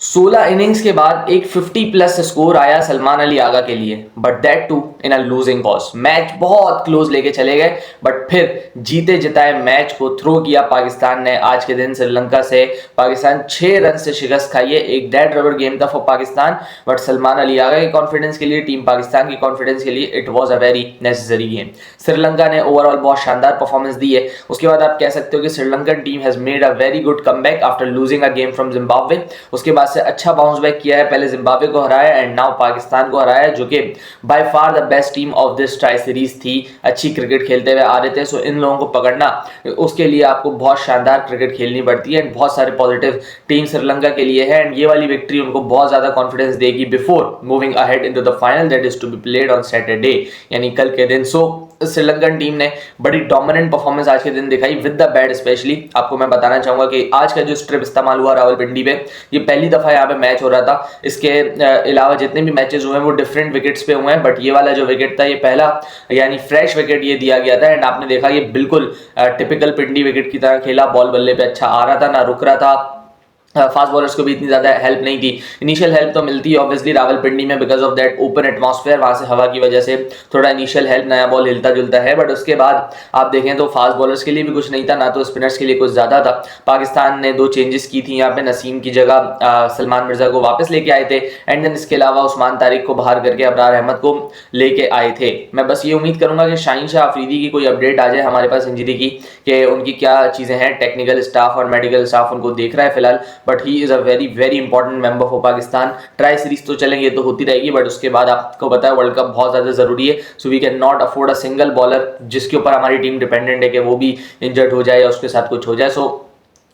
16 innings के बाद एक 50 प्लस स्कोर आया सलमान अली आगा के लिए, but that to in a losing cause. Match बहुत क्लोज लेके चले गए, बट फिर जीते जिताए मैच को थ्रो किया पाकिस्तान ने आज के दिन श्रीलंका से। पाकिस्तान 6 रन से शिकस्त खाई है। एक डेड रबर गेम था फॉर पाकिस्तान, बट सलमान अली आगा के कॉन्फिडेंस के लिए, टीम पाकिस्तान की कॉन्फिडेंस के लिए it was a very necessary game. Sri Lanka ने ओवरऑल बहुत शानदार परफॉर्मेंस दी है। उसके बाद आप कह सकते हो कि Sri Lankan team has made a very good comeback after losing a game from Zimbabwe. उसके बाद से अच्छा बाउंस बैक किया है, पहले जिम्बाब्वे को हराया एंड नाउ पाकिस्तान को हराया, जो कि by far the best team of this tri series थी। अच्छी क्रिकेट खेलते हुए आ रहे थे, सो इन लोगों को पकड़ना, उसके लिए आपको बहुत शानदार क्रिकेट खेलनी पड़ती है एंड बहुत सारे पॉजिटिव टीम श्रीलंका के लिए है एंड ये वाली विक्ट्री उनको बहुत ज्यादा कॉन्फिडेंस देगी before moving ahead into the final that is to be played on Saturday, यानी कल के दिन। सो श्रीलंकन टीम ने बड़ी डोमिनेंट परफॉर्मेंस आज के दिन दिखाई विद द बैट स्पेशली। आपको मैं बताना चाहूंगा कि आज का जो स्ट्रिप इस्तेमाल हुआ रावलपिंडी पे, ये पहली दफा यहाँ पे मैच हो रहा था। इसके अलावा जितने भी मैचेस हुए हैं वो डिफरेंट विकेट्स पे हुए हैं, बट ये वाला जो विकेट था ये पहला यानी फ्रेश विकेट ये दिया गया था एंड आपने देखा ये बिल्कुल टिपिकल पिंडी विकेट की तरह खेला। बॉल बल्ले पे अच्छा आ रहा था, ना रुक रहा था। फास्ट बॉलर्स को भी इतनी ज्यादा हेल्प नहीं थी। इनिशियल हेल्प तो मिलती है ऑब्वियसली रावलपिंडी में because of that open atmosphere, वहां से हवा की वजह से थोड़ा इनिशियल हेल्प, नया बॉल हिलता जुलता है, बट उसके बाद आप देखें तो फास्ट बॉलर्स के लिए भी कुछ नहीं था, ना तो स्पिनर्स के लिए कुछ ज्यादा था। पाकिस्तान ने 2 चेंजेस की थी यहाँ पे, नसीम की जगह सलमान मिर्जा को वापस लेके आए थे एंड देन इसके अलावा उस्मान तारिक को बाहर करके अबरार अहमद को लेके आए थे। मैं बस ये उम्मीद करूंगा कि शाहीन शाह अफरीदी की कोई अपडेट आ जाए हमारे पास इंजरी की, कि उनकी क्या चीजें हैं। टेक्निकल स्टाफ और मेडिकल स्टाफ उनको देख रहा है फिलहाल, but he is a very very important member for Pakistan. Tri series तो चलेंगे, तो होती रहेगी, बट उसके बाद आपको पता है वर्ल्ड कप बहुत ज्यादा जरूरी है। So we can not afford a single bowler जिसके ऊपर हमारी टीम डिपेंडेंट है कि वो भी इंजर्ड हो जाए या उसके साथ कुछ हो जाए। So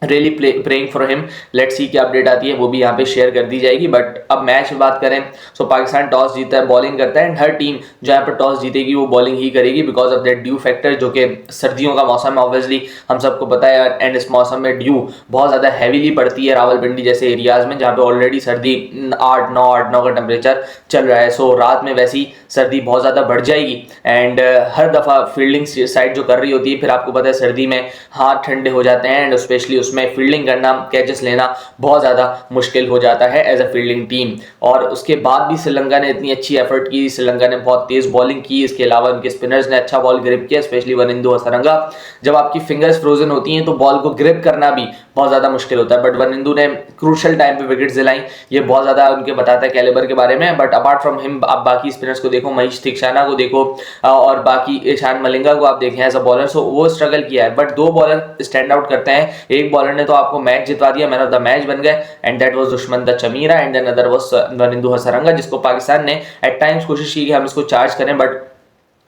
really praying for him. Let's see क्या अपडेट आती है, वो भी यहाँ पे शेयर कर दी जाएगी। बट अब मैच में बात करें, सो पाकिस्तान टॉस जीता है, बॉलिंग करता है एंड हर टीम जो यहाँ पर टॉस जीतेगी वो बॉलिंग ही करेगी because of that due factor, जो कि सर्दियों का मौसम है ऑब्वियसली, हम सबको पता है। एंड इस मौसम में ड्यू बहुत ज़्यादा हैवीली पड़ती है रावलपिंडी जैसे एरियाज में, जहाँ पे ऑलरेडी सर्दी 8-9 का टेम्परेचर चल रहा है। सो रात में वैसी सर्दी बहुत ज़्यादा बढ़ जाएगी एंड हर दफ़ा फील्डिंग साइड जो कर रही होती है, फिर आपको पता है सर्दी में हाथ ठंडे हो जाते हैं एंड स्पेशली उसमें फील्डिंग करना, कैचेस लेना बहुत ज़्यादा मुश्किल हो जाता है एज अ फील्डिंग टीम। और उसके बाद भी श्रीलंका ने इतनी अच्छी एफर्ट की, श्रीलंका ने बहुत तेज़ बॉलिंग की, इसके अलावा उनके स्पिनर्स ने अच्छा बॉल ग्रिप किया, स्पेशली वनिंदु हसरंगा। जब आपकी फिंगर्स फ्रोजन होती हैं तो बॉल को ग्रिप करना भी बहुत ज़्यादा मुश्किल होता है, बट वनिंदु ने क्रूशल टाइम पे विकेट्स दिलाई, ये बहुत ज़्यादा उनके बताता है कैलिबर के बारे में। बट अपार्ट फ्रॉम हिम आप बाकी स्पिनर्स को देखो, महीश थिक्शाना को देखो और बाकी ईशान मलिंगा को आप देखें एज अ बॉलर, सो वो स्ट्रगल किया है। बट 2 बॉलर स्टैंड आउट करते हैं। एक बॉलर ने तो आपको मैच जितवा दिया, मैन ऑफ द मैच बन गए and that was Dushmantha Chameera and then other was Wanindu Hasaranga, जिसको पाकिस्तान ने एट टाइम्स कोशिश की कि हम इसको चार्ज करें, बट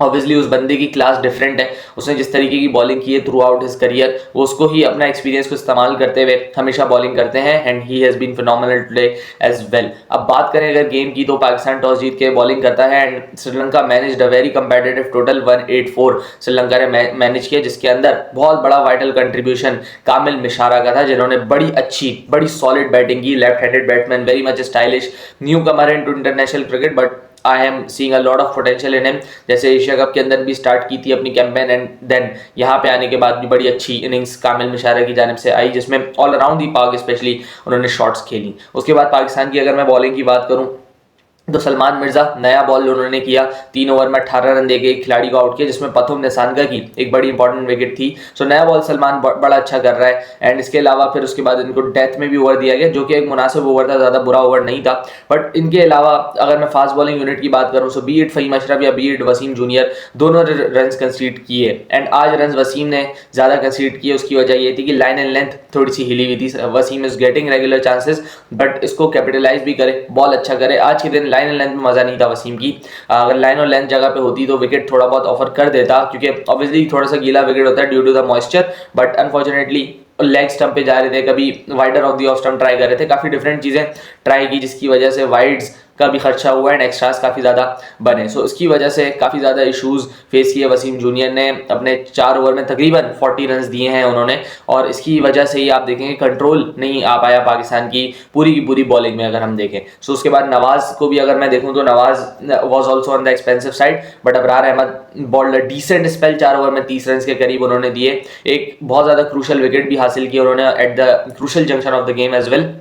ऑब्वियसली उस बंदे की क्लास डिफरेंट है। उसने जिस तरीके की बॉलिंग की है थ्रू आउट हिज करियर, वो उसको ही अपना एक्सपीरियंस को इस्तेमाल करते हुए हमेशा बॉलिंग करते हैं and he has been phenomenal today as well. अब बात करें अगर गेम की, तो पाकिस्तान टॉस जीत के बॉलिंग करता है and Sri Lanka managed a very competitive total 184 Sri Lanka ने मैनेज किया, जिसके अंदर बहुत बड़ा वाइटल कंट्रीब्यूशन कामिल मिशारा का था, जिन्होंने बड़ी अच्छी बड़ी सॉलिड बैटिंग की। Left handed batsman, very much stylish, newcomer into international cricket, but I am seeing a lot of potential in him. जैसे एशिया कप के अंदर भी स्टार्ट की थी अपनी कैंपेन एंड देन यहाँ पे आने के बाद भी बड़ी अच्छी इनिंग्स कामिल मिशारा की जानिब से आई, जिसमें ऑल अराउंड दी पाक स्पेशली उन्होंने शॉट्स खेली। उसके बाद पाकिस्तान की अगर मैं बॉलिंग की बात करूँ, तो सलमान मिर्जा नया बॉल उन्होंने किया, 3 ओवर में 18 रन देके एक खिलाड़ी को आउट किया, जिसमें पथुम निसानगा की एक बड़ी इंपॉर्टेंट विकेट थी। सो नया बॉल सलमान बड़ा अच्छा कर रहा है एंड इसके अलावा फिर उसके बाद इनको डेथ में भी ओवर दिया गया, जो कि एक मुनासिब ओवर था, ज़्यादा बुरा ओवर नहीं था। बट इनके अलावा अगर मैं फास्ट बॉलिंग यूनिट की बात करूँ, सो बी इट फ़हीम अशरफ या बी इट वसीम जूनियर, दोनों रन कंसीड किए एंड आज रन वसीम ने ज़्यादा कंसीड किए। उसकी वजह ये थी कि लाइन एंड लेंथ थोड़ी सी हिली हुई थी। Wasim is getting regular chances, but इसको कैपिटलाइज भी करे, बॉल अच्छा करे। आज के दिन लाइन एंड लेंथ में मजा नहीं था वसीम की। अगर लाइन और लेंथ जगह पे होती तो विकेट थोड़ा बहुत ऑफर कर देता, क्योंकि ऑब्वियसली थोड़ा सा गीला विकेट होता है due to the moisture, but unfortunately leg stump पे जा रहे थे, कभी wider off the off stump try कर रहे थे, काफी डिफरेंट चीजें ट्राई की, जिसकी वजह से वाइड्स का भी खर्चा हुआ एंड एक्स्ट्रास काफ़ी ज़्यादा बने। सो इसकी वजह से काफ़ी ज़्यादा इश्यूज फेस किए वसीम जूनियर ने। अपने 4 ओवर में तकरीबन 40 रन दिए हैं उन्होंने, और इसकी वजह से ही आप देखेंगे कंट्रोल नहीं आ पाया पाकिस्तान की पूरी बॉलिंग में अगर हम देखें। सो उसके बाद नवाज को भी अगर मैं देखूं तो Nawaz was also on the expensive side, but Abrar Ahmed bowled decent spell, 4 over में 30 रन के करीब उन्होंने दिए। एक बहुत ज़्यादा क्रूशल विकेट भी हासिल किया उन्होंने at the crucial junction of the game as well.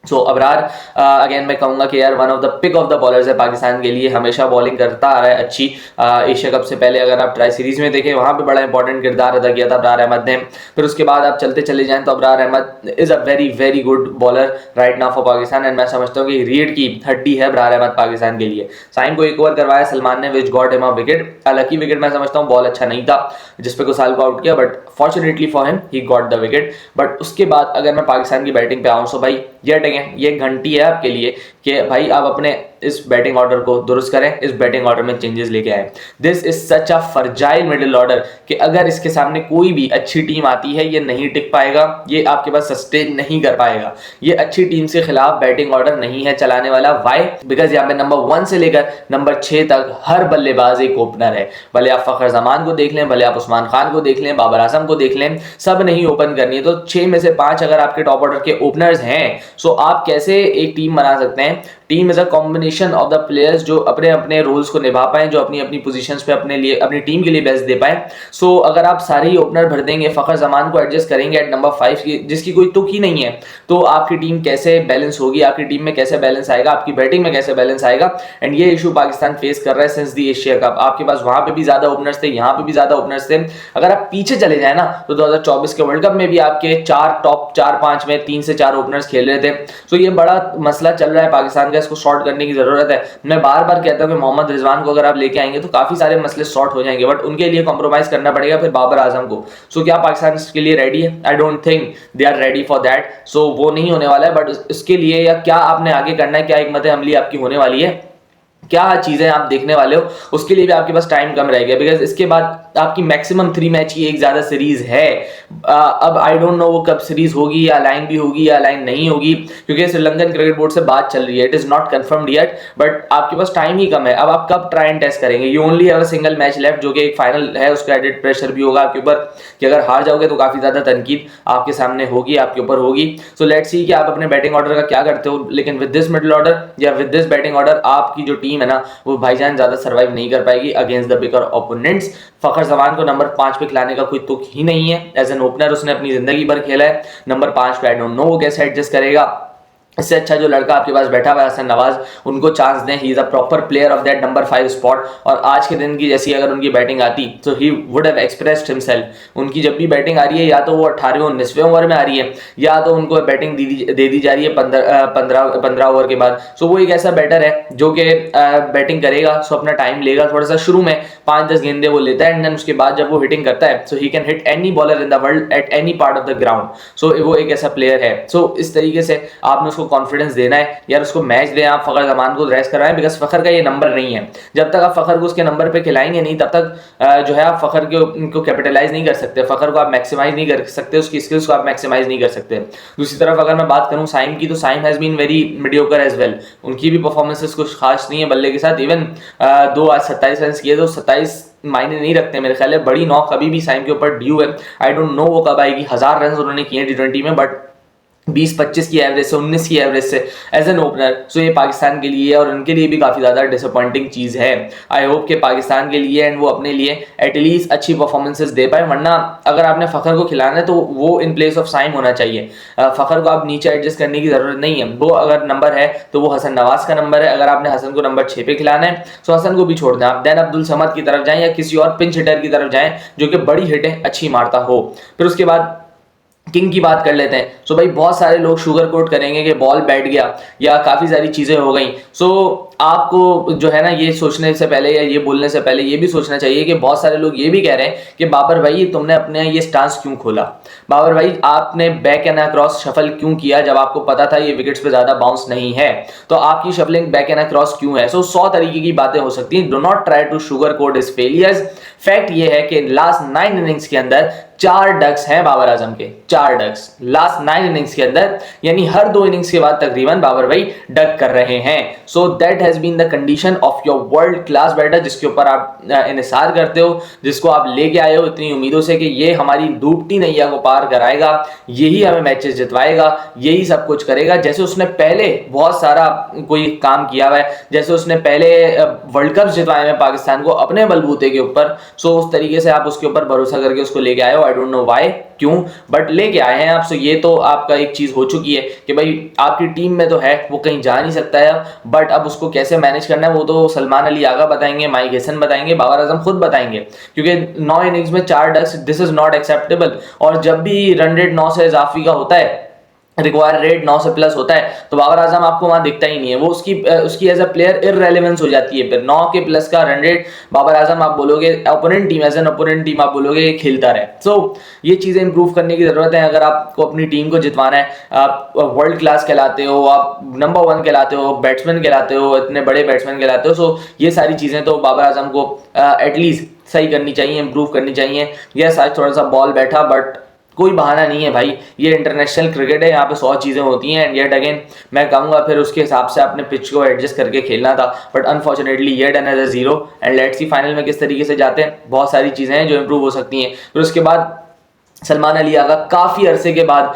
So Abrar again मैं कहूंगा कि यार one of the pick of the bowlers है पाकिस्तान के लिए, हमेशा बॉलिंग करता आ रहा है अच्छी। एशिया कप से पहले अगर आप ट्राई सीरीज में देखें वहां पे बड़ा इंपॉर्टेंट किरदार अदा किया था अबरार अहमद ने। फिर उसके बाद आप चलते चले जाएं तो Abrar Ahmed is a very very good bowler right now for Pakistan, and मैं समझता हूँ कि रीढ़ की हड्डी है अबरार अहमद पाकिस्तान के लिए। साइम को एक ओवर करवाया सलमान ने which got him a wicket, हालांकि विकेट मैं समझता हूँ बॉल अच्छा नहीं था जिसपे कुसाल को आउट किया, but fortunately for him he got the wicket. But उसके बाद अगर मैं पाकिस्तान की बैटिंग पे आऊँ तो भाई ये घंटी है आपके लिए कि भाई आप अपने इस बैटिंग ऑर्डर को दुरुस्त करें, इस बैटिंग ऑर्डर में चेंजेस लेके आए। This is such a fragile middle order कि अगर इसके सामने कोई भी अच्छी टीम आती है ये नहीं टिक पाएगा, ये आपके पास सस्टेन नहीं कर पाएगा। ये अच्छी टीम से खिलाफ बैटिंग ऑर्डर नहीं है चलाने वाला। वाई? बिकॉज यहाँ पे नंबर 1 से लेकर नंबर 6 तक हर बल्लेबाज एक ओपनर है। भले आप फखर जमान को देख लें, भले आप उस्मान खान को देख लें, बाबर आजम को देख लें, सब नहीं ओपन करनी है। तो 6 में से 5 अगर आपके टॉप ऑर्डर के ओपनर्स हैं सो आप कैसे एक टीम बना सकते हैं? Team is a combination of the players जो अपने अपने रोल्स को निभा पाए, जो अपनी अपनी पोजीशंस पे अपने लिए अपनी टीम के लिए बेस्ट दे पाए। सो अगर आप सारे ही ओपनर भर देंगे, फखर जमान को एडजस्ट करेंगे एट नंबर 5 जिसकी कोई तुक ही नहीं है, तो आपकी टीम कैसे बैलेंस होगी? आपकी टीम में कैसे बैलेंस आएगा? आपकी बैटिंग में कैसे बैलेंस आएगा? एंड ये इशू पाकिस्तान फेस कर रहा है सिंस दी एशिया कप। आपके पास वहां पे भी ज्यादा ओपनर्स थे, यहाँ पे भी ज्यादा ओपनर्स थे। अगर आप पीछे चले जाए ना तो 2024 के वर्ल्ड कप में भी आपके टॉप 4-5 में 3 से 4 ओपनर्स खेल रहे थे। सो ये बड़ा मसला चल रहा है पाकिस्तान का, इसको सॉर्ट करने की जरूरत है। मैं बार बार कहता हूं कि मोहम्मद रिजवान को अगर आप लेके आएंगे तो काफी सारे मसले सॉर्ट हो जाएंगे, बट उनके लिए कॉम्प्रोमाइज करना पड़ेगा फिर बाबर आजम को। सो क्या पाकिस्तान इसके लिए रेडी है? I don't think they are ready for that. So वो नहीं होने वाला है, बट इसके लिए या क्या आपने आगे करना है, क्या हिकमत अमली आपकी होने वाली है, क्या चीजें आप देखने वाले हो, उसके लिए भी आपके पास टाइम कम रह गया। बिकॉज इसके बाद आपकी मैक्सिमम 3 मैच की एक ज्यादा सीरीज है। अब आई डोंट नो वो कब सीरीज होगी, या लाइन भी होगी या लाइन नहीं होगी, क्योंकि श्रीलंकन क्रिकेट बोर्ड से बात चल रही है। It is not confirmed yet, but आपके पास टाइम ही कम है। अब आप कब ट्राई एंड टेस्ट करेंगे? You only have a single match left, जो कि एक फाइनल है, उसका एडेड प्रेशर भी होगा आपके ऊपर कि अगर हार जाओगे तो काफी ज्यादा तनकीद आपके सामने होगी, आपके ऊपर होगी। सो लेट्स सी कि आप अपने बैटिंग ऑर्डर का क्या करते हो। लेकिन विद दिस मिडिल ऑर्डर या विद दिस बैटिंग ऑर्डर आपकी जो टीम है ना वो भाईजान ज्यादा सर्वाइव नहीं कर पाएगी अगेंस्ट द बिगर ओपोनेंट्स। फखर जमान को नंबर 5 पे खिलाने का कोई तुक ही नहीं है। एज एन ओपनर उसने अपनी जिंदगी भर खेला है। नंबर 5 पे आई डोंट नो वो कैसे एडजस्ट करेगा। इससे अच्छा जो लड़का आपके पास बैठा हुआ है हसन नवाज, उनको चांस दें। He is a proper player of that number 5 spot. और आज के दिन की जैसी अगर उनकी बैटिंग आती तो he would have expressed himself. उनकी जब भी बैटिंग आ रही है या तो वो 18वें 19वें ओवर में आ रही है, या तो उनको बैटिंग दे दी जा रही है 15 ओवर के बाद। सो वो एक ऐसा बैटर है जो कि बैटिंग करेगा, सो अपना टाइम लेगा थोड़ा सा, शुरू में 5-10 गेंदे वो लेता है, एंड देन उसके बाद जब वो हिटिंग करता है so he can hit any bowler in the world at any part of the ground. So वो एक ऐसा प्लेयर है। सो इस तरीके से आपने उसको कॉन्फिडेंस देना है यार, उसको मैच दें आप, फखर जमान को रेस्ट कराएं। बिकॉज फखर का ये नंबर नहीं है। जब तक आप फखर को उसके नंबर पे खिलाएंगे नहीं तब तक जो है आप फखर को कैपिटलाइज नहीं कर सकते, फखर को आप मैक्सिमाइज नहीं कर सकते, उसकी स्किल्स को आप मैक्सिमाइज नहीं कर सकते। दूसरी तरफ अगर मैं बात करूं साइम की, तो Saim has been very mediocre as well. उनकी भी परफॉर्मेंसेस कुछ खास नहीं है बल्ले के साथ। इवन 2 आज 27 रन किए तो 27 मायने नहीं रखते मेरे ख्याल है। बड़ी नॉक अभी भी साइम के ऊपर ड्यू है। आई डोंट नो वो कब आएगी। 1000 रन उन्होंने किए T20 में, बट 20-25 की एवरेज से 19 की एवरेज से एज एन ओपनर, सो ये पाकिस्तान के लिए और उनके लिए भी काफ़ी ज़्यादा डिसअपॉइंटिंग चीज़ है। आई होप कि पाकिस्तान के लिए एंड वो अपने लिए एटलीस्ट अच्छी परफॉर्मेंसेस दे पाए। वरना अगर आपने फ़खर को खिलाना है तो वो इन प्लेस ऑफ साइम होना चाहिए। फ़खर को आप नीचे एडजस्ट करने की ज़रूरत नहीं है। वो अगर नंबर है तो वो हसन नवाज का नंबर है। अगर आपने हसन को नंबर 6 पे खिलाना है तो हसन को भी छोड़ दें आप। देन अब्दुल समद की तरफ जाएं या किसी और पिंच हिटर की तरफ जाएं जो कि बड़ी हिटें अच्छी मारता हो। फिर उसके बाद किंग की बात कर लेते हैं। सो भाई बहुत सारे लोग शुगर कोट करेंगे कि बॉल बैठ गया या काफ़ी सारी चीज़ें हो गई। सो आपको जो है ना ये सोचने से पहले या ये बोलने से पहले ये भी सोचना चाहिए कि बहुत सारे लोग ये भी कह रहे हैं कि बाबर भाई तुमने अपने ये स्टांस क्यों खोला, बाबर भाई आपने बैक एंड अक्रॉस शफल क्यों किया जब आपको पता था ये विकेट्स पे ज़्यादा बाउंस नहीं है, तो आपकी शफलिंग बैक एंड अक्रॉस क्यों है। सो 100 तरीके की बातें हो सकती हैं। Do not try to sugar coat his failures. Fact ये है कि लास्ट 9 इनिंग्स के अंदर 4 डक्स हैं बाबर आजम के, 4 डक्स लास्ट 9 इनिंग्स के अंदर, यानी हर 2 इनिंग्स के बाद तकरीबन बाबर भाई डक कर रहे हैं। So that has been the condition of your world class batter, जिसके ऊपर आप इन्हिसार करते हो, जिसको आप लेके आए हो इतनी उम्मीदों से कि ये हमारी डूबती नैया को पार कराएगा, यही हमें मैचेस जितवाएगा, यही सब कुछ करेगा। जैसे उसने पहले बहुत सारा कोई काम किया हुआ है, जैसे उसने पहले वर्ल्ड कप जितवाए हैं पाकिस्तान को अपने बलबूते के ऊपर। सो उस तरीके से आप उसके ऊपर भरोसा करके उसको लेके आए हो। आई डोंट नो वाई, क्यों, बट लेके आए हैं आप। सो ये तो आपका एक चीज़ हो चुकी है कि भाई आपकी टीम में तो है, वो कहीं जा नहीं सकता है, बट अब उसको कैसे मैनेज करना है वो तो सलमान अली आगा बताएंगे, माइक हेसन बताएंगे, बाबर आजम खुद बताएंगे, क्योंकि 9 इनिंग्स में 4 ducks, this is not acceptable. और जब भी रन रेट 9 से इजाफी का होता है, रिक्वायर रेट 9 से प्लस होता है, तो बाबर आजम आपको वहां दिखता ही नहीं है, वो उसकी एज अ प्लेयर इररेलेवेंस हो जाती है। फिर 9 के प्लस का रन रेट बाबर आजम आप बोलोगे, opponent team as an opponent team आप बोलोगे खेलता रहे। सो ये चीजें इंप्रूव करने की जरूरत है अगर आपको अपनी टीम को जितवाना है। आप वर्ल्ड क्लास कहलाते हो, आप नंबर 1 कहलाते हो, बैट्समैन कहलाते हो, इतने बड़े बैट्समैन कहलाते हो। सो ये सारी चीजें तो बाबर आजम को एटलीस्ट सही करनी चाहिए, इंप्रूव करनी चाहिए। यस, आज थोड़ा सा बॉल बैठा, बट कोई बहाना नहीं है भाई, ये इंटरनेशनल क्रिकेट है, यहाँ पे 100 चीज़ें होती हैं। एंड येट अगेन मैं कहूँगा फिर उसके हिसाब से आपने पिच को एडजस्ट करके खेलना था, but unfortunately yet another 0। And let's see final में किस तरीके से जाते हैं। बहुत सारी चीज़ें हैं जो इंप्रूव हो सकती हैं। फिर उसके बाद सलमान अली आगा काफ़ी अरसे के बाद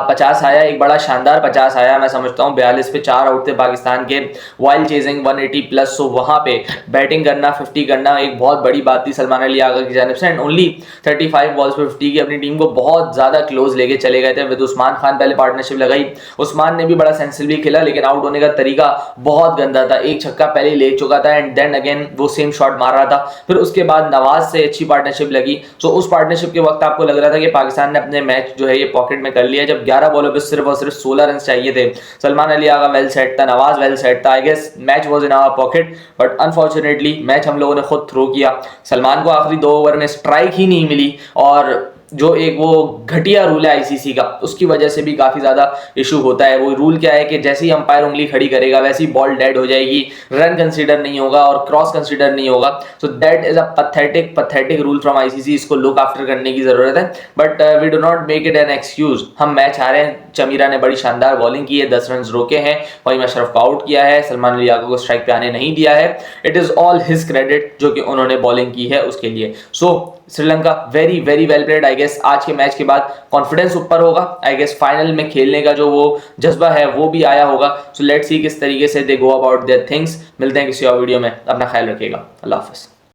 50 आया, एक बड़ा शानदार 50 आया। मैं समझता हूँ 42 पे 4 आउट थे पाकिस्तान के, वाइल्ड चेजिंग 180 प्लस। सो वहाँ पे बैटिंग करना, 50 करना एक बहुत बड़ी बात थी सलमान अली आगा की जानिब से। एंड ओनली 35 बॉल्स पे 50 की अपनी टीम को बहुत ज़्यादा क्लोज लेके चले गए थे। विद उस्मान खान पहले पार्टनरशिप लगाई, उस्मान ने भी बड़ा सेंसिबली खेला, लेकिन आउट होने का तरीका बहुत गंदा था। एक छक्का पहले ही ले चुका था एंड देन अगेन वो सेम शॉट मार रहा था। फिर उसके बाद नवाज से अच्छी पार्टनरशिप लगी। सो उस पार्टनरशिप के वक्त आपको लग रहा था कि पाकिस्तान ने अपने मैच जो है ये पॉकेट में कर लिया। जब 11 बॉलों पे सिर्फ और सिर्फ 16 रन चाहिए थे, सलमान अली आगा वेल सेट था, नवाज वेल सेट था। I guess match was in our pocket, but unfortunately match हम लोगों ने खुद थ्रो किया। सलमान को आखिरी 2 ओवर में स्ट्राइक ही नहीं मिली, और जो एक वो घटिया रूल है आईसीसी का, उसकी वजह से भी काफ़ी ज़्यादा इशू होता है। वो रूल क्या है कि जैसे ही अंपायर उंगली खड़ी करेगा वैसे ही बॉल डेड हो जाएगी, रन कंसीडर नहीं होगा और क्रॉस कंसीडर नहीं होगा। So that is a pathetic rule from ICC. इसको लुक आफ्टर करने की ज़रूरत है, but we do not make it an excuse. हम मैच हारे हैं, चमीरा ने बड़ी शानदार बॉलिंग की है, 10 रन रोके हैं, वहीम अशरफ को आउट किया है, सलमान अली आगा को स्ट्राइक पे आने नहीं दिया है। It is all his credit जो कि उन्होंने बॉलिंग की है उसके लिए। So Sri Lanka very very well played. I guess आज के मैच के बाद कॉन्फिडेंस ऊपर होगा। आई गेस फाइनल में खेलने का जो वो जज्बा है वो भी आया होगा। सो लेट्स सी किस तरीके से दे गो अबाउट देयर थिंग्स। मिलते हैं किसी और वीडियो में, अपना ख्याल रखिएगा। अल्लाह हाफिज़।